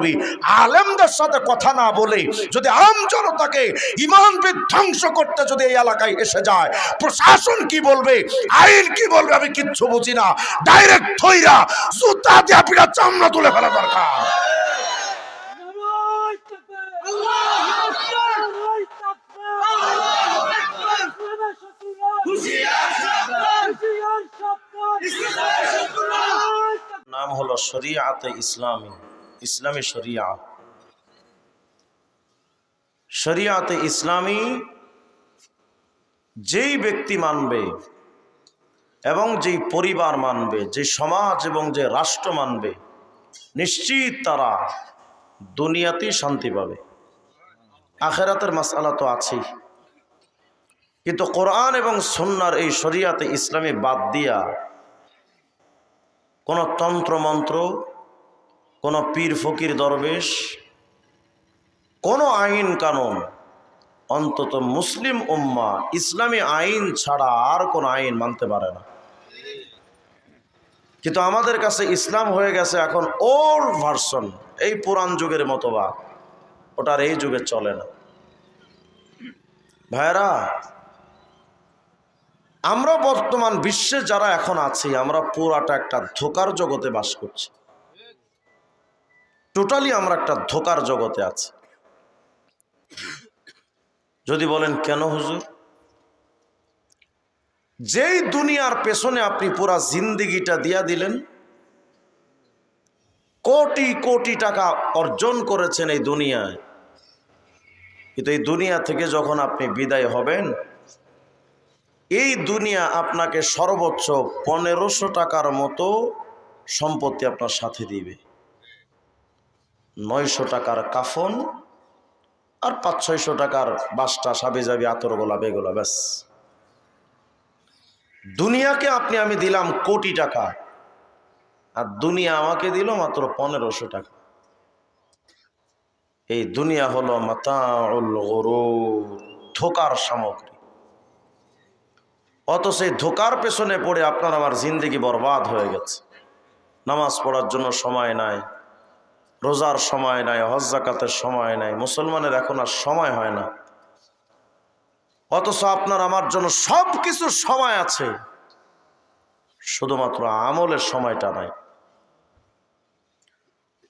নবী আলেমদের সাথে কথা না বলে যদি আম জনতাকে ঈমান বিধ্বংস করতে যদি এই এলাকায় এসে যায়, প্রশাসন কি বলবে, আইন কি বলবে, আমি কিচ্ছু বুঝি না। ডাইরেক্ট থইরা জুতা দিয়ে পিটা চামড়া তুলে ফেলা দরকার। নাম হলো শরিয়াতে ইসলামী, ইসলামী শরিয়া। শরিয়াতে ইসলামী যেই ব্যক্তি মানবে এবং যেই পরিবার মানবে, যে সমাজ এবং যে রাষ্ট্র মানবে, নিশ্চিত তারা দুনিয়াতেই শান্তি পাবে। আখিরাতের মাসআলা তো আছেই, কিন্তু কোরআন এবং সুন্নাহর এই শরিয়াতে ইসলামী বাদ দিয়া কোন তন্ত্রমন্ত্র, কোন পীর ফকির দরবেশ, কোন আইন কানুন, অন্তত মুসলিম উম্মাহ ইসলামী আইন ছাড়া আর কোন আইন মানতে পারে না। কিন্তু আমাদের কাছে ইসলাম হয়ে গেছে এখন ওল্ড ভার্সন, এই পুরান যুগের মতবাদ, ওটার এই যুগে চলে না। ভাইরা, আমরা বর্তমান বিশ্বে যারা এখন আছি, আমরা পুরাটা একটা ধোঁকার জগতে বাস করছি। টোটালি আমরা একটা ধোঁকার জগতে আছি। যদি বলেন কেন হুজুর? যেই দুনিয়ার পেছনে আপনি পুরা জিন্দেগিটা দিয়া দিলেন, কোটি কোটি টাকা অর্জন করেছেন এই দুনিয়ায়, কিন্তু এই দুনিয়া থেকে যখন আপনি বিদায় হবেন, এই দুনিয়া আপনাকে সর্বোচ্চ 1500 টাকার মতো সম্পত্তি আপনার সাথে দিবে। 900 টাকার কাফন আর 500-600 টাকার বাসটা, সাবে যাবি, আতর গোলা, বেগোলা, ব্যাস। দুনিয়াকে আমি দিলাম কোটি টাকা, আর দুনিয়া আমাকে দিল মাত্র 1500 টাকা। এই দুনিয়া হলো মাতাউল গুরুর, ধোকার সামগ্রী। অত সেই ধোকার পেছনে পড়ে আপনার আমার জিন্দেগি বরবাদ হয়ে গেছে। নামাজ পড়ার জন্য সময় নাই, রোজার সময় নাই, হজ যাকাতের সময় নাই, মুসলমানের এখন আর সময় হয় না। অথচ আপনার আমার জন্য সব কিছুর সময় আছে, শুধুমাত্র আমলের সময়টা নাই।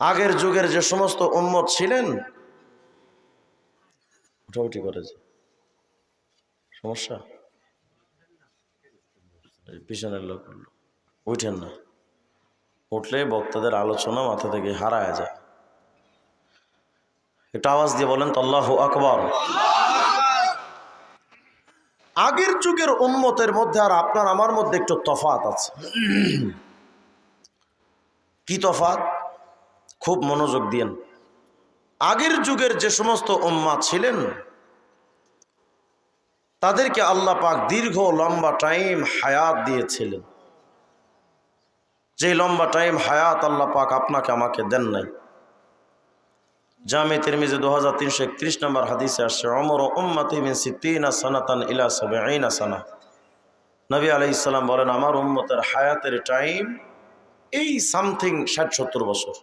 আগের যুগের যে সমস্ত উম্মত ছিলেন, উঠাউঠি করে যে সমস্যা, পিছনের লোক উঠেন না, উঠলে বক্তাদের আলোচনা মাথা থেকে হারায় যায়। একটু আওয়াজ দিয়ে বলেন তো আল্লাহু আকবার। আগের যুগের উম্মতের মধ্যে আর আপনার আমার মধ্যে একটু তফাৎ আছে। কি তফাৎ? খুব মনোযোগ দিয়েন। আগের যুগের যে সমস্ত উম্মাহ ছিলেন, তাদেরকে আল্লাহ পাক দীর্ঘ লম্বা টাইম হায়াত দিয়েছিলেন। যে লম্বা টাইম হায়াত আল্লাহ পাক আপনাকে আমাকে দেন নাই। জামে তিরমিজি 2331 নম্বর হাদিসে আসছে, উমর উম্মতি মিন 60 সানাতান ইলা 70 সানা। নবী আলাইহিস সালাম বলেন, আমার উম্মতের হায়াতের টাইম এই সামথিং 60-70 বছর।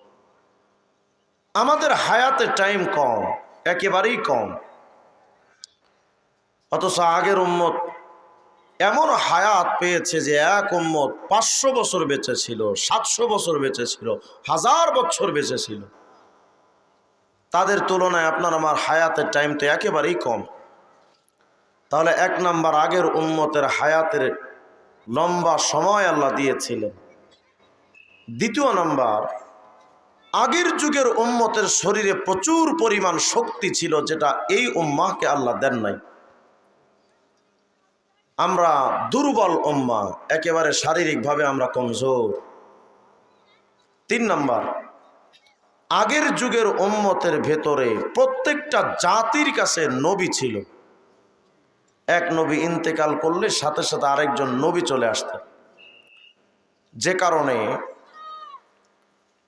আমাদের হায়াতের টাইম কম, একেবারেই কম। অথচ আগের উম্মত এমন হায়াত পেয়েছে যে এক উম্মত 500 বছর বেঁচে ছিল, 700 বছর বেঁচে ছিল, 1000 বছর বেঁচে ছিল। তাদের তুলনায় আপনার আমার হায়াতের টাইম তো একেবারেই কম। তাহলে এক নাম্বার, আগের উম্মতের হায়াতের লম্বা সময় আল্লাহ দিয়েছিলেন। দ্বিতীয় নাম্বার, আগের যুগের উম্মতের শরীরে প্রচুর পরিমাণ শক্তি ছিল, যেটা এই উম্মাহকে আল্লাহ দেন নাই। আমরা দুর্বল উম্মাহ, একেবারে শারীরিকভাবে আমরা কমজোর। 3 নাম্বার, আগের যুগের উম্মতের ভেতরে প্রত্যেকটা জাতির কাছে নবী ছিল। এক নবী ইন্তেকাল করলে সাথে সাথে আরেকজন নবী চলে আসতেন, যে কারণে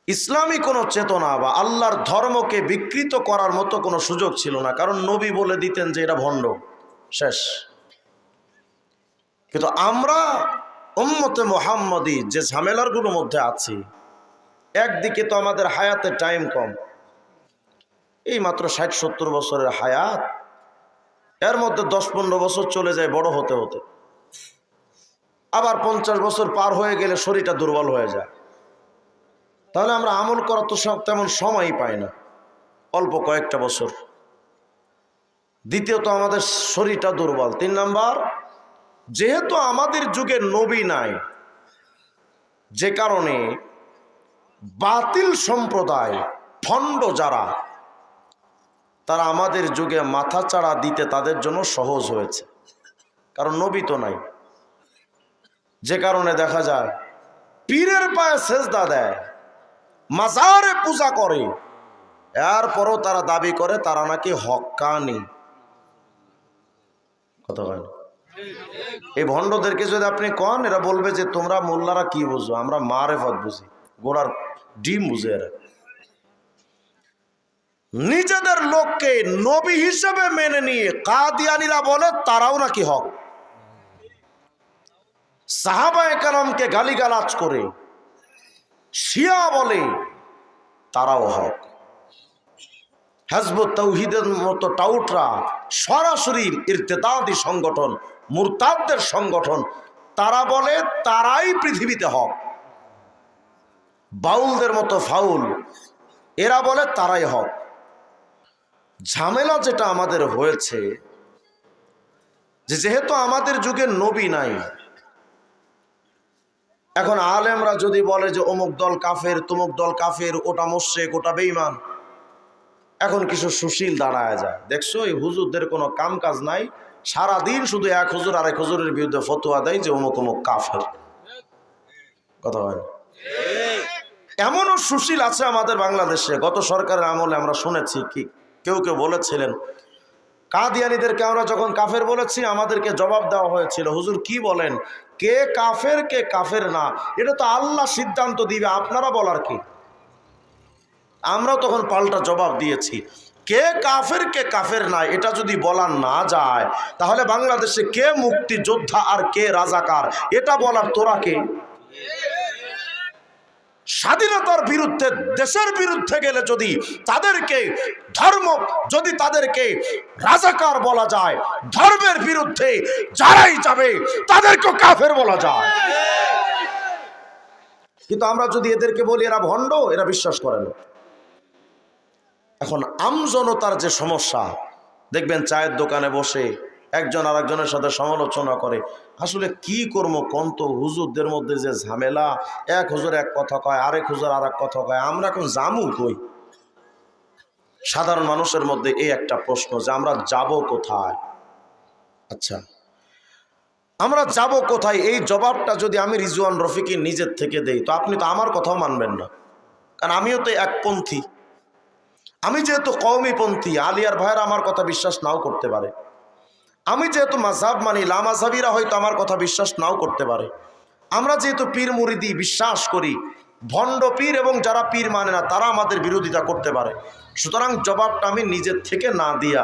ইসলামী কোনো চেতনা বা আল্লাহর ধর্মকে বিকৃত করার মতো কোনো সুযোগ ছিল না, কারণ নবী বলে দিতেন যে এটা ভণ্ড, শেষ। কিন্তু আমরা উম্মতে মুহাম্মদী যে ঝামেলাগুলোর মধ্যে আছি, একদিকে তো আমাদের হায়াতের টাইম কম, এই মাত্র 60-70 বছরের হায়াত, এর মধ্যে 10-15 বছর চলে যায় বড় হতে হতে, আবার 50 বছর পার হয়ে গেলে শরীরটা দুর্বল হয়ে যায়। তাহলে আমরা আমল করার তো তেমন সময়ই পাই না, অল্প কয়েকটা বছর। দ্বিতীয়ত আমাদের শরীরটা দুর্বল। 3 নাম্বার, যেহেতু আমাদের যুগে নবী নাই, যে কারণে বাতিল সম্প্রদায় ভণ্ড যারা, তারা আমাদের যুগে মাথা চাড়া দিতে তাদের জন্য সহজ হয়েছে, কারণ নবী তো নাই। যে কারণে দেখা যায় পীরের পায়ে সেজদা দেয়, মাজারে পূজা করে, এরপরও তারা দাবি করে তারা নাকি হক্কানি। কথা হয় না? এই ভণ্ডদেরকে যদি আপনি কন, এরা বলবে যে তোমরা মোল্লারা কি বুঝো, আমরা মারেফত বুঝি, গোড়ার ডিম বুঝে। এরা নিজেদের লোককে নবী হিসেবে মেনে নিয়ে কাদিয়ানীরা বলে তারাও নাকি হক, সাহাবায়ে কেরামকে গালিগালাজ করে শিয়া বলে তারাও হক। হিজবুত তাওহীদের মতো টাউটরা সরাসরি ইরতেদাদি সংগঠন, মুরতাদদের সংগঠন, তারা বলে তারাই পৃথিবীতে হক। বাউলদের মতো ফাউল, এরা বলে তারাই হক। ঝামেলা যেটা আমাদের হয়েছে, যেহেতু আমাদের যুগে নবী নাই, এখন আলেমরা যদি বলে যে অমুক দল কাফের, তমুক দল কাফের, ওটা মুশরিক, ওটা বেঈমান, এখন কিছু সুশীল দাঁড়ায় যায়। দেখছো এই হুজুরদের কোনো কাম কাজ নাই, সারাদিন শুধু এক হুজুর আরেক হুজুরের বিরুদ্ধে ফতোয়া দেয় যে অমুক অমুক কাফের। কথা হয় না? এমনও সুশীল আছে আমাদের বাংলাদেশে। গত সরকারের আমলে আমরা শুনেছি কি কেউ কেউ বলেছিলেন, কাদিয়ানীদেরকে আমরা যখন কাফের বলেছি আমাদেরকে জবাব দেওয়া হয়েছিল, হুজুর কি বলেন, কে কাফের কে কাফের না এটা তো আল্লাহ সিদ্ধান্ত দিবে, আপনারা বলার কি? আমরা তখন পাল্টা জবাব দিয়েছি, কে কাফের কে কাফের না এটা যদি বলা না যায়, তাহলে বাংলাদেশে কে মুক্তিযোদ্ধা আর কে রাজাকার এটা বলার তোরা কে? স্বাধীনতার বিরুদ্ধে, দেশের বিরুদ্ধে গেলে যদি তাদেরকে যদি তাদেরকে রাজাকার বলা যায়, ধর্মের বিরুদ্ধে যারাই যাবে তাদেরকে কাফের বলা যায়। কিন্তু আমরা যদি এদেরকে বলি এরা ভণ্ড, এরা বিশ্বাস করে না। এখন আমজনতার যে সমস্যা, দেখবেন চায়ের দোকানে বসে একজন আর একজনের সাথে সমালোচনা করে। আসলে কি করবো কন্ত, হুজুরদের মধ্যে যে ঝামেলা, এক হুজুর এক কথা কয়, আরেক হুজুর আর এক কথা কয়, আমরা এখন জামু কই? সাধারণ মানুষের মধ্যে এই একটা প্রশ্ন যে আমরা যাব কোথায়? আচ্ছা, আমরা যাব কোথায়? এই জবাবটা যদি আমি রিজওয়ান রফিকি নিজের থেকে দেই, তো আপনি তো আমার কথাও মানবেন না, কারণ আমিও তো একপন্থী। আমি যেহেতু কওমিপন্থী, আলিয়ার ভাইয়েরা আমার কথা বিশ্বাস নাও করতে পারে। আমি যেহেতু মাযহাব মানি, লামাযহাবীরা হয়তো আমার কথা বিশ্বাস নাও করতে পারে। আমরা যেহেতু পীর মুরিদি বিশ্বাস করি, ভণ্ড পীর এবং যারা পীর মানে না তারা আমাদের বিরোধিতা করতে পারে। সুতরাং জবাবটা আমি নিজের থেকে না দিয়া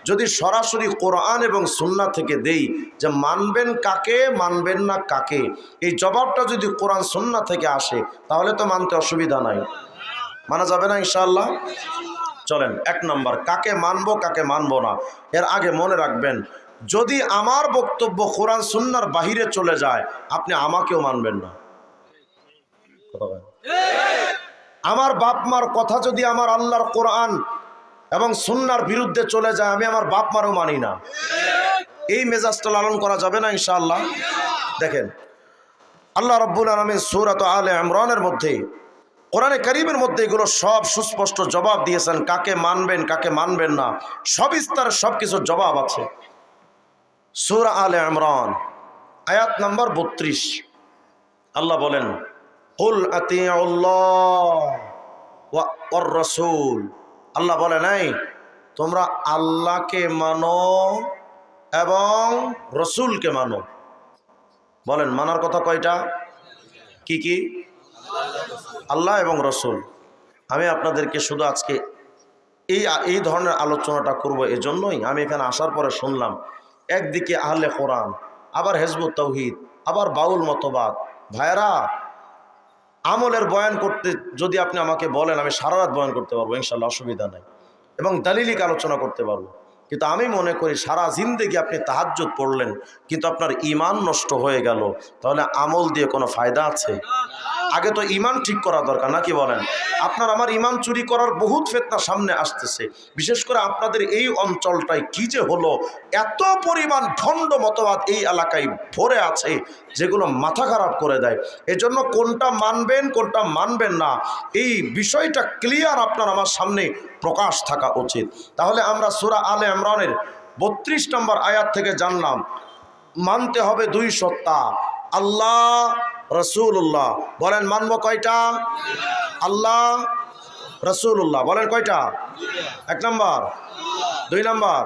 যদি সরাসরি কোরআন এবং সুন্নাহ থেকে দেই যে মানবেন কাকে, মানবেন না কাকে, এই জবাবটা যদি কোরআন সুন্নাহ থেকে আসে তাহলে তো মানতে অসুবিধা নাই, মানা যাবে না ইনশাআল্লাহ। চলেন 1 নম্বর, কাকে মানবো কাকে মানবো না। এর আগে মনে রাখবেন, যদি আমার বক্তব্য কোরআন সুন্নাহর বাহিরে চলে যায় আপনি আমাকেও মানবেন না। আমার বাপ মার কথা যদি আমার আল্লাহর কোরআন এবং সুন্নাহর বিরুদ্ধে চলে যায় আমি আমার বাপ মারও মানি না। এই মেজাজটা লালন করা যাবে না ইনশাআল্লাহ। দেখেন আল্লাহ রাব্বুল আলামিন সূরা আলে ইমরানের মধ্যে, কোরআনে কারীমের মধ্যে এগুলো সব সুস্পষ্ট জবাব দিয়েছেন, কাকে মানবেন কাকে মানবেন না সবিস্তার সবকিছুর জবাব আছে। সূরা আলে ইমরান আয়াত নম্বর 32 আল্লাহ বলেন, কুল আতিউল্লাহ ওয়ার রাসূল। আল্লাহ বলেন, এই তোমরা আল্লাহকে মানো এবং রসুলকে মানো। বলেন মানার কথা কয়টা? কি কি? আল্লাহ এবং রসুল। আমি আপনাদেরকে শুধু আজকে এই ধরনের আলোচনাটা করব এজন্যই, আমি এখানে আসার পরে শুনলাম একদিকে আহলে কোরআন, আবার হিজবুত তাওহীদ, আবার বাউল মতবাদ। ভাইরা, আমলের বয়ান করতে যদি আপনি আমাকে বলেন আমি সারা রাত বয়ান করতে পারবো ইনশাআল্লাহ, অসুবিধা নাই। এবং দালিলিক আলোচনা করতে পারবো। কিন্তু আমি মনে করি সারা জিন্দেগি আপনি তাহাজ্জুদ পড়লেন কিন্তু আপনার ঈমান নষ্ট হয়ে গেল, তাহলে আমল দিয়ে কোনো ফায়দা আছে? আগে তো ঈমান ঠিক করা দরকার, নাকি বলেন? আপনার আমার ঈমান চুরি করার বহুত ফিতনা সামনে আসতেছে, বিশেষ করে আপনাদের এই অঞ্চলটায় কি যে হলো, এত পরিমাণ ভণ্ড মতবাদ এই এলাকায় ভরে আছে যেগুলো মাথা খারাপ করে দেয়। এজন্য কোনটা মানবেন কোনটা মানবেন না এই বিষয়টা ক্লিয়ার আপনার আমার সামনে প্রকাশ থাকা উচিত। তাহলে আমরা সূরা আলে ইমরানের 32 নম্বর আয়াত থেকে জানলাম মানতে হবে দুই সত্তা, আল্লাহ রাসূলুল্লাহ। বলেন মানব কয়টা? আল্লাহ রাসূলুল্লাহ। বলেন কয়টা? 1 নম্বর। 2 নম্বর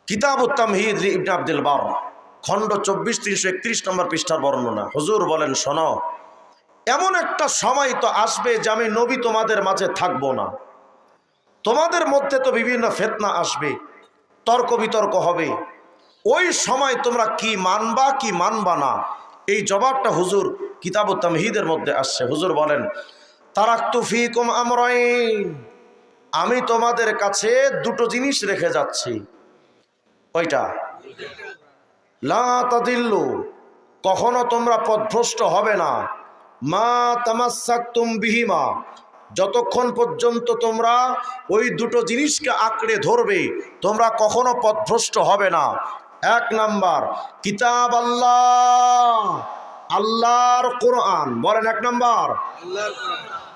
কিতাবুত তামহিদ ইবনে আব্দুল বার খণ্ড 24 331 নম্বর পৃষ্ঠার বর্ণনা। হুজুর বলেন শোনো, এমন একটা সময় তো আসবে যে আমি নবী তোমাদের মাঝে থাকবো না, তোমাদের মধ্যে তো বিভিন্ন ফিতনা আসবে, তর্ক বিতর্ক হবে, ওই সময় তোমরা কি মানবা কি মানবা না, এই জবাবটা হুজুর কিতাবুত তামহিদের মধ্যে আসছে। হুজুর বলেন তারাকতু ফীকুম আমরাইন, আমি তোমাদের কাছে দুটো জিনিস রেখে যাচ্ছি। কয়টা? লা তাদিল্লু, কখনো তোমরা পথভ্রষ্ট হবে না, মা তামাসসাকতুম বিহিমা, যতক্ষণ পর্যন্ত তোমরা ওই দুটো জিনিসকে আঁকড়ে ধরবে তোমরা কখনো পথভ্রষ্ট হবে না। 1 নাম্বার কিতাব আল্লাহ, আল্লাহর কোরআন। বলেন 1 নাম্বার।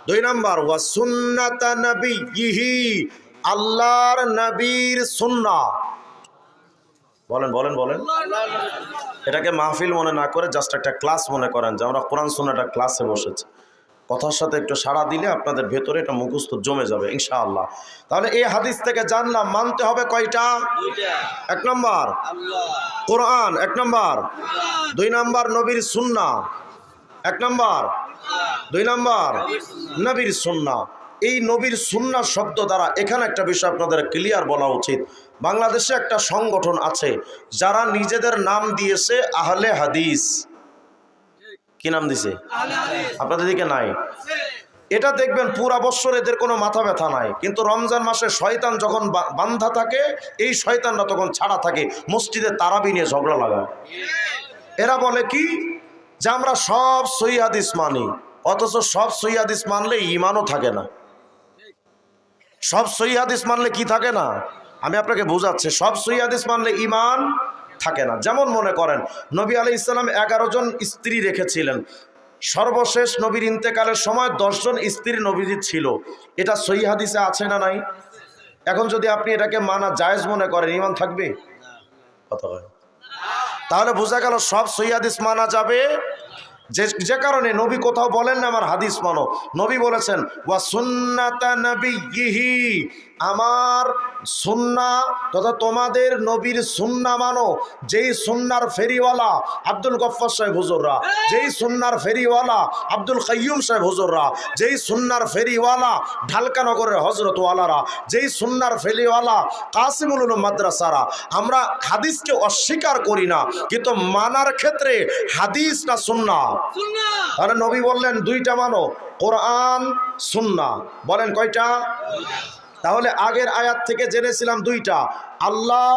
2 নাম্বার ওয়া সুন্নাতা নবিয়্যিহি, আল্লাহর নবীর সুন্নাহ। বলেন বলেন বলেন। এটাকে মাহফিল মনে না করে জাস্ট একটা ক্লাস মনে করেন যে আমরা কোরআন সুন্নাহটা ক্লাসে বসেছি। কথার সাথে একটু সাড়া দিলে আপনাদের ভেতরে এটা মুখস্থ জমে যাবে ইনশাআল্লাহ। তাহলে এই হাদিস থেকে জানলাম মানতে হবে কয়টা? 1 নম্বর কোরআন, 1 নম্বর 2 নম্বর নবীর সুন্নাহ, 1 নম্বর 2 নম্বর নবীর সুন্নাহ। এই নবীর সুন্নাহ শব্দ দ্বারা এখানে একটা বিষয় আপনাদের ক্লিয়ার বলা উচিত। বাংলাদেশে একটা সংগঠন আছে যারা নিজেদের নাম দিয়েছে আহলে হাদিস। কি নাম দিছে? আপনাদের দিকে নাই? এটা দেখবেন পুরা বছর এদের কোনো মাথা ব্যথা নাই, কিন্তু রমজান মাসে শয়তান যখন বান্ধা থাকে এই শয়তানরা তখন ছাড়া থাকে, মসজিদে তারাবি নিয়ে ঝগড়া লাগায়। এরা বলে কি যে আমরা সব সহিহ হাদিস মানি, অথচ সব সহিহ হাদিস মানলে ঈমানও থাকে না। সব সহিহ হাদিস মানলে কি থাকে না? আমি আপনাকে বোঝাচ্ছি, সব সহিহ হাদিস মানলে ঈমান থাকে না। যেমন মনে করেন নবী আলাইহিস সালাম 11 জন স্ত্রী রেখেছিলেন, সর্বশেষ নবীর ইন্তেকালের সময় 10 জন স্ত্রী নবীজির ছিল, এটা সহিহ হাদিসে আছে না নাই? এখন যদি আপনি এটাকে মানা জায়েজ মনে করেন ঈমান থাকবে? কথা হয়। তাহলে বোঝা গেল সব সহিহ হাদিস মানা যাবে, যে কারণে নবী কোথাও বলেন না আমার হাদিস মানো, নবী বলেছেন ওয়া সুন্নাতা নবিয়্যিহি, আমার সুন্নাহ তথা তোমাদের নবীর সুন্নাহ মানো। যেই সুন্নার ফেরিওয়ালা আব্দুল গফফার সাহেব হুজুররা, যেই সুন্নার ফেরিওয়ালা আব্দুল কাইয়ুম সাহেব হুজুররা, যেই সুন্নার ফেরিওয়ালা ঢালকানগরের হজরত ওয়ালারা, যেই সুন্নার ফেরিওয়ালা কাসিমুল উলুম মাদ্রাসারা, আমরা হাদিসকে অস্বীকার করি না, কিন্তু মানার ক্ষেত্রে হাদিস না সুন্নাহ। তাহলে নবী বললেন দুইটা মানো, কোরআন সুন্নাহ। বলেন কয়টা? তাহলে আগের আয়াত থেকে জেনেছিলাম দুইটা, আল্লাহ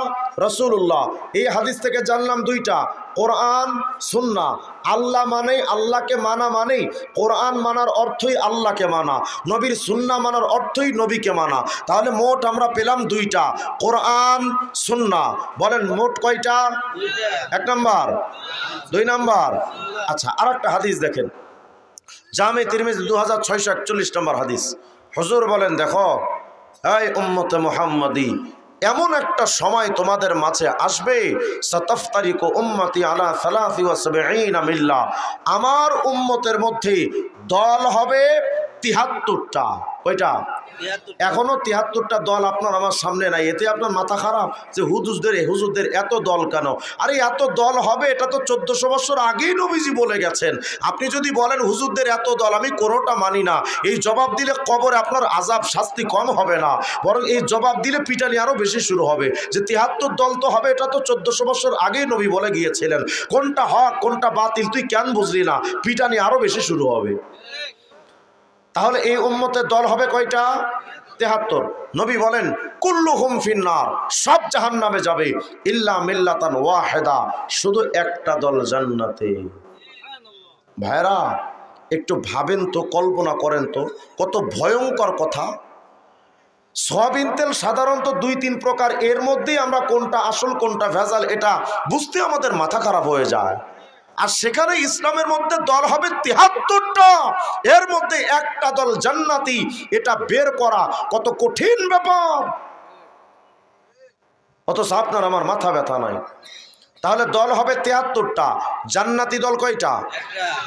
রাসূলুল্লাহ। এই হাদিস থেকে জানলাম দুইটা, কোরআন সুন্নাহ। আল্লাহ মানে আল্লাহকে মানা, মানে কোরআন মানার অর্থই আল্লাহকে মানা, নবীর সুন্নাহ মানার অর্থই নবীকে মানা। তাহলে মোট আমরা পেলাম দুইটা, কোরআন সুন্নাহ। বলেন মোট কয়টা? 1 নম্বর 2 নম্বর। আচ্ছা, আর একটা হাদিস দেখেন, জামে তিরমিজি 2641 নম্বর হাদিস। হুজুর বলেন দেখো এই উম্মতে মুহাম্মাদি, এমন একটা সময় তোমাদের মাঝে আসবে সাতাফতারিকু উম্মতি আলা 73 মিল্লাহ, আমার উম্মতের মধ্যে দল হবে 73টা। কয়টা? এখনো 73টা দল আপনার আমার সামনে নাই। এতে আপনার মাথা খারাপ যে হুজুরদের এত দল কেন? আরে এত দল হবে এটা তো 1400 বছর আগেই নবীজি বলে গেছেন। আপনি যদি বলেন হুজুরদের এত দল, আমি কোনোটা মানি না, এই জবাব দিলে কবরে আপনার আযাব শাস্তি কম হবে না, বরং এই জবাব দিলে পিটানি আরো বেশি শুরু হবে যে 73 দল তো হবে, এটা তো 1400 বছর আগেই নবী বলে গিয়েছিলেন, কোনটা হক কোনটা বাতিল তুই কেন বুঝলি না, পিটানি আরো বেশি শুরু হবে। তাহলে এই উম্মতের দল হবে কয়টা? 73। নবী বলেন কুল্লুহুম ফিন্নার, সব জাহান্নামে যাবে, ইল্লা মিল্লাতান ওয়াহিদা, শুধু একটা দল জান্নাতে। ভাইরা একটু ভাবেন তো, কল্পনা করেন তো, কত ভয়ঙ্কর কথা। সয়াবিন তেল সাধারণত 2-3 প্রকার, এর মধ্যেই আমরা কোনটা আসল কোনটা ভেজাল এটা বুঝতে আমাদের মাথা খারাপ হয়ে যায়। আর সেখানে ইসলামের মধ্যে দল হবে 73টা, এর মধ্যে একটা দল জান্নাতি, এটা বের করা কত কঠিন ব্যাপার। অথচ আপনার আমার মাথা ব্যথা নাই। তাহলে দল হবে 73টা, জান্নাতি দল কয়টা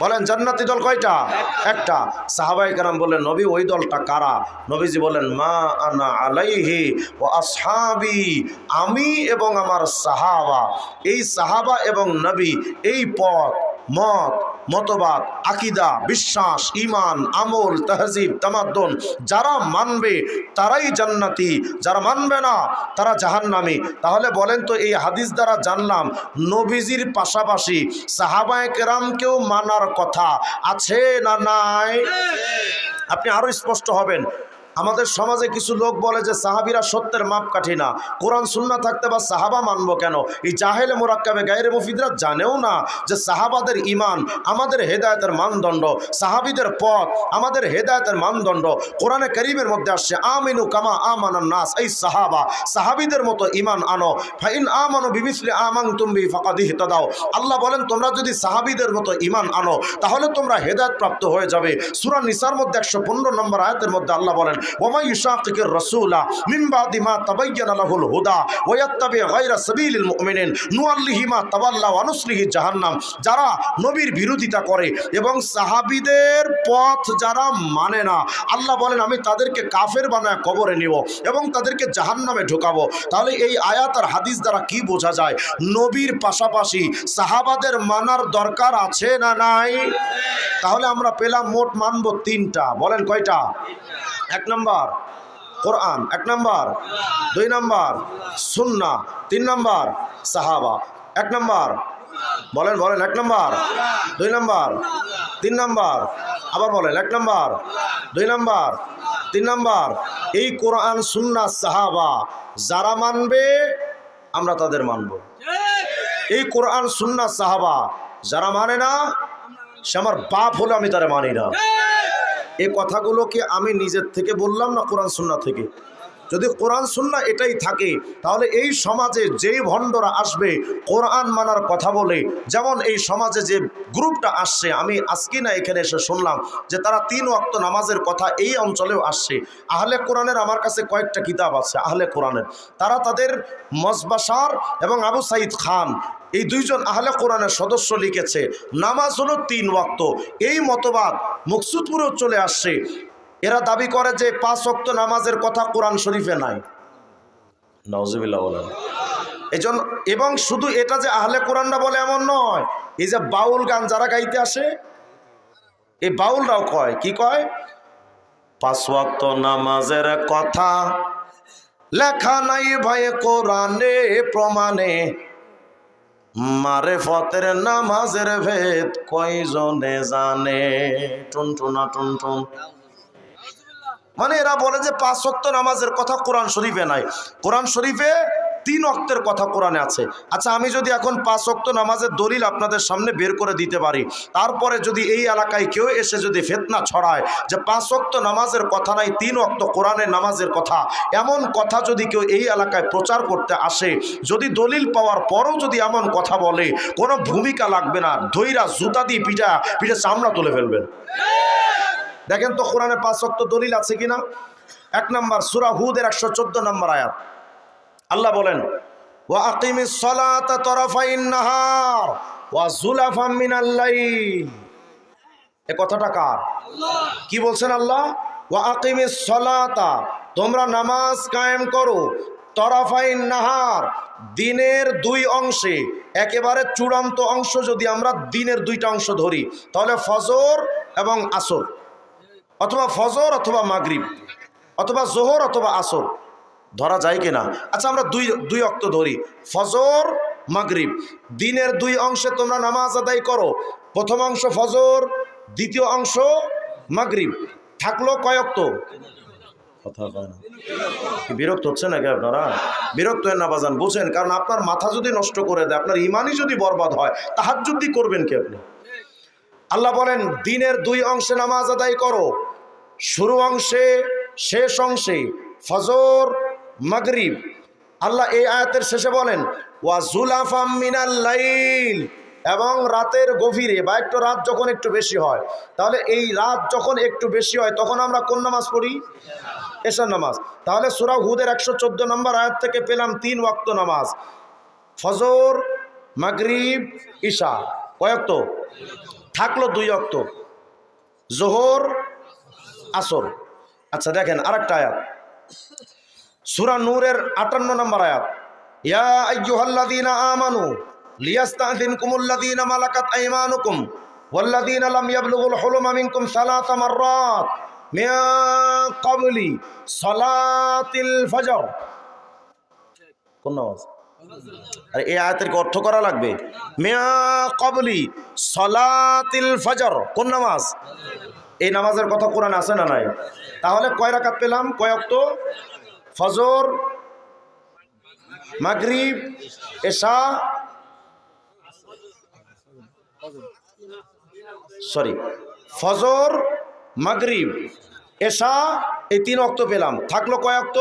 বলেন? জান্নাতি দল কয়টা? একটা। সাহাবায়ে কেরাম বললেন নবী ওই দলটা কারা? নবীজি বলেন মা আনা আলাইহি ওয়া আসহাবি, আমি এবং আমার সাহাবা। এই সাহাবা এবং নবী এই পথ, মত, মতবাদ, আকিদা, বিশ্বাস, ঈমান, আমল, তাহজিব, তামাদ্দুন যারা মানবে তারাই জান্নাতি, যারা মানবে না তারা জাহান্নামী। তাহলে বলেন তো এই হাদিস দ্বারা জানলাম নবীজির পাশাপাশি সাহাবায়ে কেরামকেও মানার কথা আছে না নাই? আপনি আরো স্পষ্ট হবেন। আমাদের সমাজে কিছু লোক বলে যে সাহাবীরা সত্যের মাপকাঠি না, কোরআন সুন্নাহ থাকতে বা সাহাবা মানবো কেন? এই জাহেলে মুরাক্কাবে গায়রে মুফিদরা জানেও না যে সাহাবাদের ঈমান আমাদের হেদায়েতের মানদণ্ড, সাহাবীদের পথ আমাদের হেদায়েতের মানদণ্ড। কোরআনে কারীমের মধ্যে আসছে আমিনু কামা আমানান নাস, এই সাহাবা, সাহাবীদের মতো ঈমান আনো। ফাইন আমানু বিমিসলি আমানতুম বি ফাকাদ ইহতাদাও। আল্লাহ বলেন তোমরা যদি সাহাবীদের মতো ঈমান আনো তাহলে তোমরা হেদায়েত প্রাপ্ত হয়ে যাবে। সূরা নিসার মধ্যে 115 নম্বর আয়াতের মধ্যে আল্লাহ বলেন ওয়ামা ইউশাকিকির রাসূলা মিন বাদি মা তাবায়্যানা লাহুল হুদা ওয়া ইয়াত্তাবি গায়রা সাবিলিল মুমিনিন নুআল্লিহি মা তাওয়াল্লা ওয়া নুসলিহি জাহান্নাম। যারা নবীর বিরোধিতা করে এবং সাহাবীদের পথ যারা মানে না, আল্লাহ বলেন আমি তাদেরকে কাফের বানায় কবরে নিব এবং তাদেরকে জাহান্নামে ঢোকাবো। তাহলে এই আয়াত আর হাদিস দ্বারা কি বোঝা যায়? নবীর পাশাপাশি সাহাবাদের মানার দরকার আছে না নাই? তাহলে আমরা পেলাম মোট মানব 3টা। বলেন কয়টা? 1 নম্বর কোরআন, 1 নম্বর, 2 নম্বর সুন্নাহ, 3 নম্বর সাহাবা। 1 নম্বর বলেন, বলেন 1 নম্বর, 2 নম্বর, 3 নম্বর, আবার বলেন 1 নম্বর, 2 নম্বর, 3 নম্বর। এই কোরআন সুন্নাহ সাহাবা যারা মানবে আমরা তাদের মানব। এই কোরআন সুন্নাহ সাহাবা যারা মানে না সে আমার বাপ হলে আমি তারা মানি না। এই কথাগুলোকে আমি নিজের থেকে বললাম না কোরআন সুন্নাহ থেকে? যদি কোরআন সুন্নাহ এটাই থাকে তাহলে এই সমাজে যেই ভণ্ডরা আসবে কোরআন মানার কথা বলে, যেমন এই সমাজে যে গ্রুপটা আসছে, আমি আজকে না এখানে এসে শুনলাম যে তারা 3 ওয়াক্ত নামাজের কথা এই অঞ্চলেও আসছে। আহলে কোরআনের আমার কাছে কয়েকটা কিতাব আছে আহলে কোরআনের, তারা তাদের মজবাসার এবং আবু সাইদ খান এই 2 জন আহলে কোরআনের সদস্য লিখেছে নামাজ হলো 3 ওয়াক্ত। এই মতবাদ মুকসুদপুরেও চলে আসছে। এরা দাবি করে যে 5 ওয়াক্ত নামাজের কথা কোরআন শরীফে নাই। নাউজুবিল্লাহ বলেন। এজন্য এবং শুধু এটা যে আহলে কোরআনরা বলে এমন নয়, এই যে বাউল গান যারা গাইতে আসে এই বাউলরাও কয়, কি কয়? 5 ওয়াক্ত নামাজের কথা লেখা নাই ভাই কোরআনে প্রমাণে, মারেফতের নামাজের ভেদ কয়জনে জানে। টুনটুনা টুনটুন। মানে এরা বলে যে 5 ওয়াক্ত নামাজের কথা কোরআন শরীফে নাই, কোরআন শরীফে 3 ওয়াক্তের কথা কোরআনে আছে। আচ্ছা আমি যদি এখন 5 ওয়াক্ত নামাজের দলিল আপনাদের সামনে বের করে দিতে পারি, তারপরে যদি এই এলাকায় কেউ এসে যদি ফিতনা ছড়ায় যে 5 ওয়াক্ত নামাজের কথা নাই, 3 ওয়াক্ত কোরআনের নামাজের কথা, এমন কথা যদি কেউ এই এলাকায় প্রচার করতে আসে, যদি দলিল পাওয়ার পরও যদি এমন কথা বলে, কোনো ভূমিকা লাগবে না, ধৈরা জুতা দিয়ে পিঠা চামড়া তুলে ফেলবেন। দেখেন তো কোরআনে 5 ওয়াক্ত দলিল আছে কিনা। 1 নম্বর সূরা হুদের 114 নম্বর আয়াত আল্লাহ বলেন ওয়া আকিমিস সালাতা তারাফাইন নাহার ওয়া যুলাফাম মিনাল লাইল। এই কথাটা কার? আল্লাহ। কি বলছেন আল্লাহ? ওয়া আকিমিস সালাতা, তোমরা নামাজ কায়েম করো, তারাফাইন নাহার, দিনের 2 অংশে। একেবারে চূড়ান্ত অংশ যদি আমরা দিনের 2টা অংশ ধরি তাহলে ফজর এবং আসর, অথবা ফজর অথবা মাগরিব, অথবা জোহর অথবা আসর ধরা যায় কিনা? আচ্ছা আমরা 2 ওয়াক্ত ধরি, ফজর মাগরিব, দিনের 2 অংশে তোমরা নামাজ আদায় করো। প্রথম অংশ ফজর, দ্বিতীয় অংশ মাগরিব, থাকলো কয় ওয়াক্ত? কথা কয় না। কি বিরক্ত হচ্ছে নাকি আপনারা? বিরক্ত হন না বাজান, বুঝেন, কারণ আপনার মাথা যদি নষ্ট করে দেয়, আপনার ইমানই যদি বরবাদ হয়, তাহাজ্জুদ দিয়ে করবেন কি আপনি? আল্লাহ বলেন দিনের দুই অংশে নামাজ আদায় করো, শুরু অংশে শেষ অংশে, ফজর মাগরিব। আল্লাহ এই আয়াতের শেষে বলেন ওয়া যুলাফাম মিনাল লাইল, এবং রাতের গভীরে বা একটু রাত যখন একটু বেশি হয়, তাহলে এই রাত যখন একটু বেশি হয় তখন আমরা কোন নামাজ পড়ি? এশার নামাজ। তাহলে সূরা হুদের 114 নম্বর আয়াত থেকে পেলাম 3 ওয়াক্ত নামাজ, ফজর মাগরিব ঈশা। কয় ওয়াক্ত থাকলো? 2 ওয়াক্ত, যোহর আসর। আচ্ছা দেখেন আরেকটা আয়াত, সূরা নূরের 58 নম্বর আয়াত, ইয়া আইয়ুহাল্লাযীনা আমানু লিয়াস্তাযিনকুমুল্লাযীনা মালাকাত আইমানুকুম ওয়াল্লাযীনা লাম ইয়াবলুগুল হুলুমা মিনকুম সালাসা মাররাত মিন ক্বাবলি সালাতিল ফজর। কোন নামাজ? আরে এই আয়াতের কি অর্থ করা লাগবে? মিন ক্বাবলি সালাতিল ফজর কোন নামাজ? এই নামাজের কথা কোরআনে আছে না নাই? তাহলে কয় রাকাত পেলাম? কয় ওয়াক্ত? ফজর মাগরিব এশা, ফজর মাগরিব এশা, এই 3 ওয়াক্ত পেলাম। থাকলো কয় ওয়াক্ত?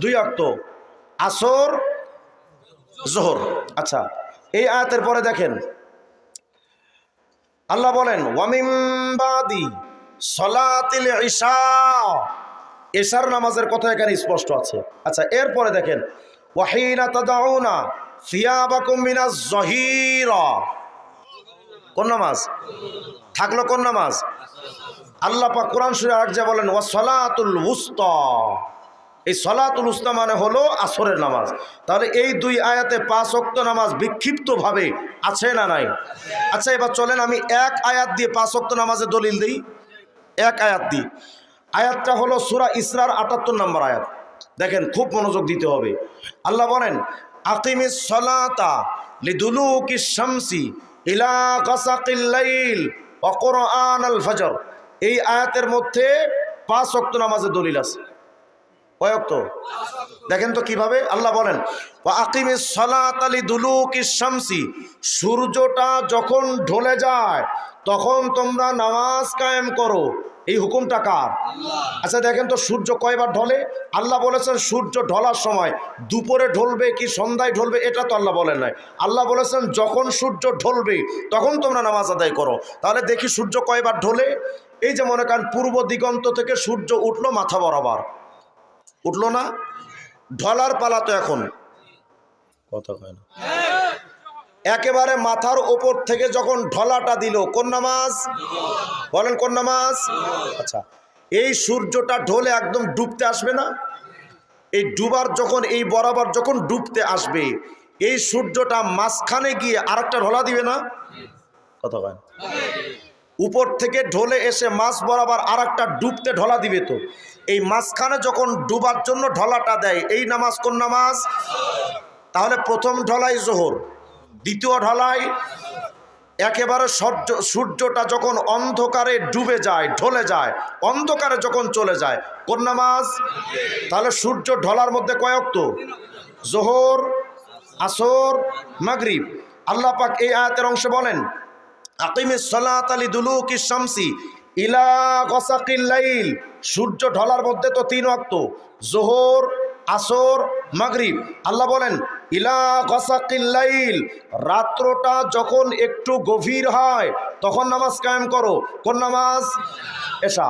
2 ওয়াক্ত, আসর যোহর। আচ্ছা এই আয়াতের পরে দেখেন আল্লাহ বলেন ওয়া মিন বাদি সলাতিল ইশা, এশার নামাজের কথা এখানে স্পষ্ট আছে। আচ্ছা এরপরে দেখেন ওয়াহিনা তাদাউনা সিয়াবাকুম মিনাজ যহিরা, কোন নামাজ? থাকলো কোন নামাজ? আল্লাহ পাক কোরআন সূরা আরজা বলেন ওয়া সলাতুল উস্তা, এই সলাতুল উস্তা মানে হলো আসরের নামাজ। তাহলে এই 2 আয়াতে 5 ওয়াক্ত নামাজ বিক্ষিপ্তভাবে আছে না নাই? আচ্ছা এবার চলেন আমি এক আয়াত দিয়ে 5 ওয়াক্ত নামাজের দলিল দিই, এক আয়াত দিই। আয়াতটা হলো সূরা ইসরার 78 নম্বর আয়াত। দেখেন খুব মনোযোগ দিতে হবে। আল্লাহ বলেন আকিমিস সালাতা লিদুলুকিশ শামসি ইলা গাসাকিল লাইল ওয়া কুরআনাল ফজর। এই আয়াতের মধ্যে 5 ওয়াক্ত নামাজের দলিল আছে। কয় ওয়াক্ত? দেখেন তো কিভাবে। আল্লাহ বলেন ওয়া আকিমিস সালাতা লিদুলুকিশ শামসি, সূর্যটা যখন ঢলে যায় তখন তোমরা নামাজ কায়েম করো। এই হুকুমটা কার? আচ্ছা দেখেন তো সূর্য কয়বার ঢলে? আল্লাহ বলেছেন সূর্য ঢলার সময় দুপুরে ঢলবে কি সন্ধ্যায় ঢলবে, এটা তো আল্লাহ বলেন নাই। আল্লাহ বলেছেন যখন সূর্য ঢলবে তখন তোমরা নামাজ আদায় করো। তাহলে দেখি সূর্য কয়বার ঢলে। এই যে মনে করেন পূর্ব দিগন্ত থেকে সূর্য উঠলো মাথা বরাবর, উঠলো না? ঢলার পালা তো এখন, কথা কয় না। একেবারে মাথার ওপর থেকে যখন ঢলাটা দিল, কোন নামাজ? বলেন কোন নামাজ? আচ্ছা এই সূর্যটা ঢলে একদম ডুবতে আসবে না? এই ডুবার যখন এই বরাবর যখন ডুবতে আসবে, এই সূর্যটা মাঝখানে গিয়ে আরেকটা ঢলা দিবে না? কথা কয় না। উপর থেকে ঢলে এসে মাছ বরাবর আরেকটা ডুবতে ঢলা দিবে। তো এই মাঝখানে যখন ডুবার জন্য ঢলাটা দেয়, এই নামাজ কোন নামাজ? তাহলে প্রথম ঢলাই যোহর, দ্বিতীয় ঢলাই একেবারে সূর্যটা যখন অন্ধকারে ডুবে যায়, ঢলে যায়, অন্ধকারে যখন চলে যায়, কোন নামাজ? তাহলে সূর্য ঢলার মধ্যে কয় ওয়াক্ত? যোহর আসর মাগরিব। আল্লাহ পাক এই আয়াতের অংশে বলেন আকিমিস সালাতা লিদুলুকিশ শামসি ইলা গাসাকিল লাইল, সূর্য ঢলার মধ্যে তো 3 ওয়াক্ত, যোহর আসর মাগরিব। আল্লাহ বলেন ইলা গাসাকিল লাইল, রাত্রটা যখন একটু গভীর হয় তখন নামাজ কায়েম করো। কোন নামাজ? এশা।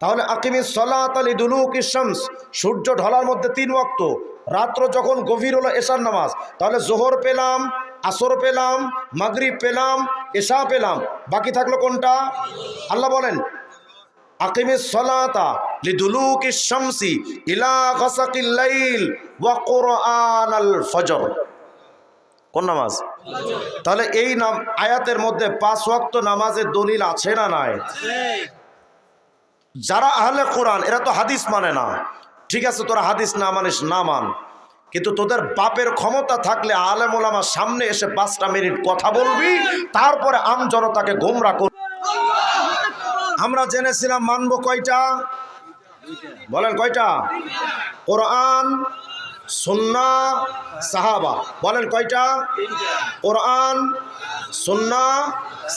তাহলে আকিমিস সালাতা লিদুলুকিশ শামস, সূর্য ঢলার মধ্যে 3 ওয়াক্ত, রাত্র যখন গভীর হলো এশার নামাজ। তাহলে যোহর পেলাম, আসর পেলাম, মাগরিব পেলাম, এশা পেলাম, বাকি থাকলো কোনটা? আল্লাহ বলেন আকিমিস সালাতা লিদুলুকিশ শামসি ইলা গাসাকিল লাইল ওয়া কুরআনাল ফজর, কোন নামাজ? তাহলে এই নাম আয়াতের মধ্যে 5 ওয়াক্ত নামাজের দলিল আছে না নাই? যারা আহলে কোরআন এরা তো হাদিস মানে না। ঠিক আছে তোরা হাদিস না মানিস না মান, কিন্তু তোদের বাপের ক্ষমতা থাকলে আলেম ওলামার সামনে এসে 5টা মিনিট কথা বলবি, তারপরে আম জনতাকে গোমরা করবি। আমরা জেনেছিলাম মানবো কয়টা? বলেন কয়টা? কোরআন, সুন্নাহ, সাহাবা। বলেন কয়টা? কোরআন, সুন্নাহ,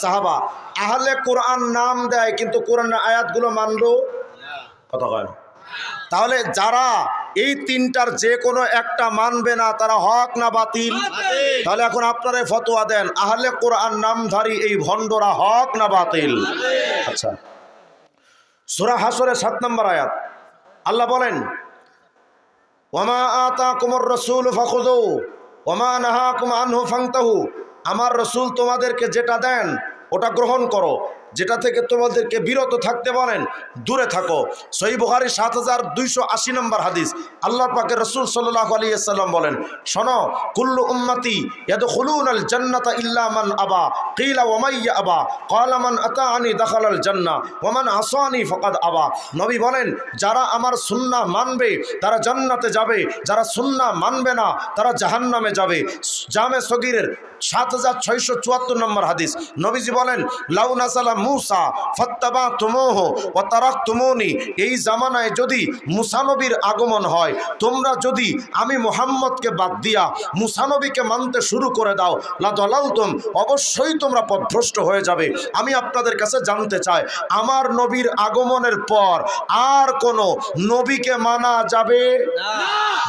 সাহাবা। আহলে কোরআন নাম দেয় কিন্তু কোরআনের আয়াতগুলো মানলো কথা কয় না। তাহলে যারা এই তিনটার যে কোনো একটা মানবে না তারা হক না বাতিল? তাহলে এখন আপনারা ফতোয়া দেন, আহলে কোরআন নামধারী এই ভণ্ডরা হক না বাতিল? আচ্ছা, সূরা হাসরের 7 নম্বর আয়াত আল্লাহ বলেন, ওয়ামা আতাকুমুর রাসূল ফাখুযু ওয়ামা নাহাকুম আনহু ফান্তাহু। আমার রাসূল তোমাদেরকে যেটা দেন ওটা গ্রহণ করো, যেটা থেকে তোমাদেরকে বিরত থাকতে বলেন দূরে থাকো। সহিহ বুখারী 7280 নম্বর হাদিস, আল্লাহ পাকের রাসূল সাল্লাল্লাহু আলাইহি ওয়াসাল্লাম বলেন, শোনো, কুল্লু উম্মতি ইয়াদখুলুনাল জান্নাতা ইল্লা মান আবা। কিলা ওয়া মান ইয়াবা? ক্বালা মান আতাআনি দাখালাল জান্নাহ ওয়া মান আসানি ফাকাদ আবা। নবী বলেন, যারা আমার সুন্নাহ মানবে তারা জান্নাতে যাবে, যারা সুন্নাহ মানবে না তারা জাহান্নামে যাবে। জামে সগীরের 7674 নম্বর হাদিস, নবীজি বলেন, লাউ নাসালা মুসা ফাত্তাবাতুমুহু ওয়া তারাকতুমুনি। এই জামানায় যদি মুসা নবীর আগমন হয়, তোমরা যদি আমি মুহাম্মদকে বাদ দিয়া মুসা নবীকে মানতে শুরু করে দাও, লা দালালতুম, অবশ্যই তোমরা পথভ্রষ্ট হয়ে যাবে। আমি আপনাদের কাছে জানতে চাই, আমার নবীর আগমনের পর আর কোন নবীকে মানা যাবে না।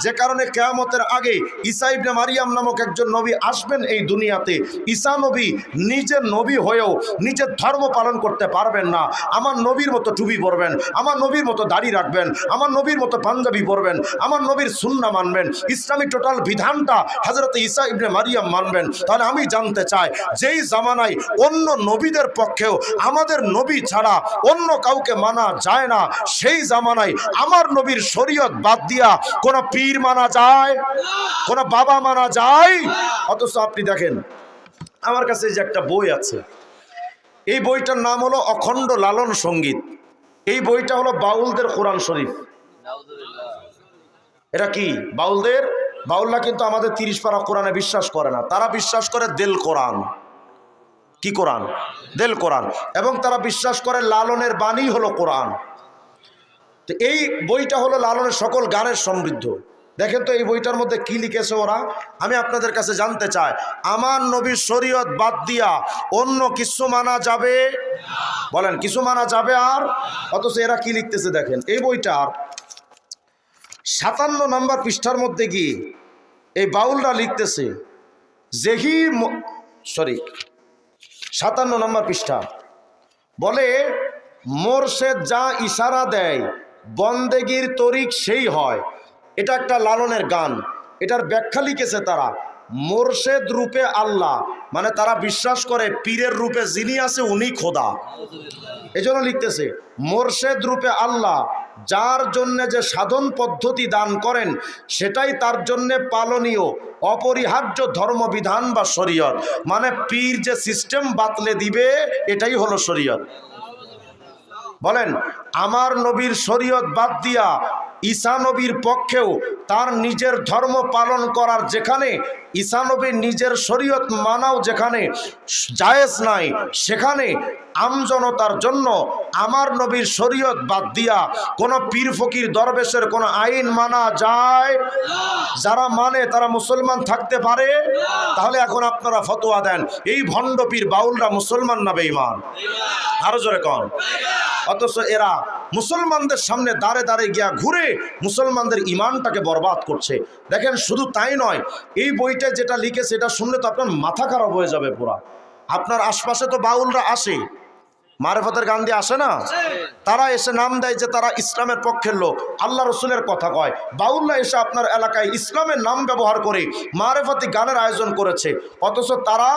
যে কারণে কিয়ামতের আগে ঈসা ইবনে মারিয়াম নামক একজন নবী আসবেন এই দুনিয়াতে। ঈসা নবী নিজের নবী হয়েও নিজের ধর্ম পালন করতে পারবেন না। আমার নবীর মতো টুপি পরবেন, আমার নবীর মতো দাড়ি রাখবেন, আমার নবীর মতো পাঞ্জাবি পরবেন, আমার নবীর সুন্নাহ মানবেন, ইসলামিক টোটাল বিধানটা হযরত ঈসা ইবনে মারিয়াম মানবেন। তাহলে আমি জানতে চাই, যেই জামানায় অন্য নবীদের পক্ষেও আমাদের নবী ছাড়া অন্য কাউকে মানা যায় না, সেই জামানায় আমার নবীর শরীয়ত বাদ দিয়া কোন পীর মানা যায়? কোন বাবা মানা যায়? অথচ আপনি দেখেন, আমার কাছে যে একটা বই আছে, এই বইটার নাম হলো অখণ্ড লালন সঙ্গীত। এই বইটা হলো বাউলদের কোরআন শরীফ। এটা কি বাউলদের? বাউলরা কিন্তু আমাদের 30 পারা কোরআনে বিশ্বাস করে না, তারা বিশ্বাস করে দেল কোরআন। কি কোরআন? দেল কোরআন। এবং তারা বিশ্বাস করে লালনের বাণী হলো কোরআন। তো এই বইটা হলো লালনের সকল গানের সমৃদ্ধ। দেখেন তো এই বইটার মধ্যে কি লিখেছে ওরা। আমি আপনাদের কাছে জানতে চাই, আমার নবীর শরীয়ত বাদ দিয়া অন্য কিছু মানা যাবে? বলেন, কিছু মানা যাবে? আর অথচ এরা কি লিখতেছে দেখেন, এই বইটার 57 নম্বর পৃষ্ঠার মধ্যে গিয়ে এই বাউলরা লিখতেছে, 57 নম্বর পৃষ্ঠা বলে, মোরশেদ যা ইশারা দেয় বন্দেগীর তরিক সেই হয়। এটা একটা লালনের গান। এটার ব্যাখ্যা লিখেছে তারা, মোরশেদ রূপে আল্লাহ, মানে তারা বিশ্বাস করে পীরের রূপে যিনি আছে উনি খোদা। এজন্য লিখতেছে, মোরশেদ রূপে আল্লাহ, যার জন্যে যে সাধন পদ্ধতি দান করেন সেটাই তার জন্যে পালনীয় অপরিহার্য ধর্মবিধান বা শরীয়ত। মানে পীর যে সিস্টেম বাতলে দিবে এটাই হলো শরীয়ত। বলেন, আমার নবীর শরীয়ত বাদ দিয়া ঈসা নবীর পক্ষেও তার নিজের ধর্ম পালন করার, যেখানে ঈসা নবীর নিজের শরীয়ত মানাও যেখানে জায়েজ নাই, সেখানে আমজনতার জন্য আমার নবীর শরীয়ত বাদ দিয়া কোন পীর ফকির দরবেশের কোন আইন মানা যায়? যারা মানে তারা মুসলমান থাকতে পারে? তাহলে এখন আপনারা ফতোয়া দেন, এই ভণ্ড পীর বাউলরা মুসলমান না বেঈমান? আরো জোরে কন। অথচ এরা মুসলমানদের সামনে দাঁড়ে দাঁড়ে গিয়া ঘুরে মুসলমানদের ইমানটাকে বরবাদ করছে। দেখেন, শুধু তাই নয়, এই বইটা যেটা লিখেছে এটা শুনলে তো আপনার মাথা খারাপ হয়ে যাবে পুরা। আপনার আশপাশে তো বাউলরা আসে, মারেফতের গান দিয়ে আসে না? তারা এসে নাম দেয় যে তারা ইসলামের পক্ষের লোক, আল্লাহ রসুলের কথা কয়। বাউলরা এসে আপনার এলাকায় ইসলামের নাম ব্যবহার করে মারেফতি গানের আয়োজন করেছে, অথচ তারা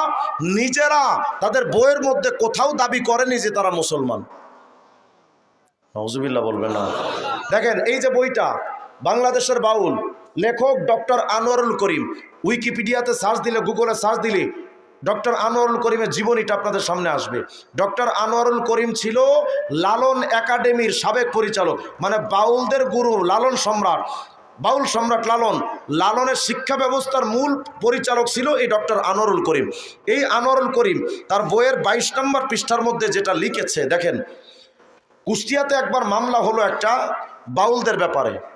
নিজেরা তাদের বইয়ের মধ্যে কোথাও দাবি করেনি যে তারা মুসলমান। নাউজুবিল্লাহ বলবেন না? দেখেন, এই যে বইটা, বাংলাদেশের বাউল লেখক ডক্টর আনোয়ারুল করিম। উইকিপিডিয়াতে সার্চ দিলে, গুগলে সার্চ দিলে ডক্টর আনোয়ারুল করিমের জীবনীটা আপনাদের সামনে আসবে। ডক্টর আনোয়ারুল করিম ছিল লালন একাডেমির সাবেক পরিচালক, মানে বাউলদের গুরু লালন সম্রাট, বাউল সম্রাট লালন, লালনের শিক্ষা ব্যবস্থার মূল পরিচালক ছিল এই ডক্টর আনোয়ারুল করিম। এই আনোয়ারুল করিম তার বইয়ের 22 নম্বর পৃষ্ঠার মধ্যে যেটা লিখেছে দেখেন, কুষ্টিয়াতে একবার মামলা হলো একটা, বাউলদের ব্যাপারে।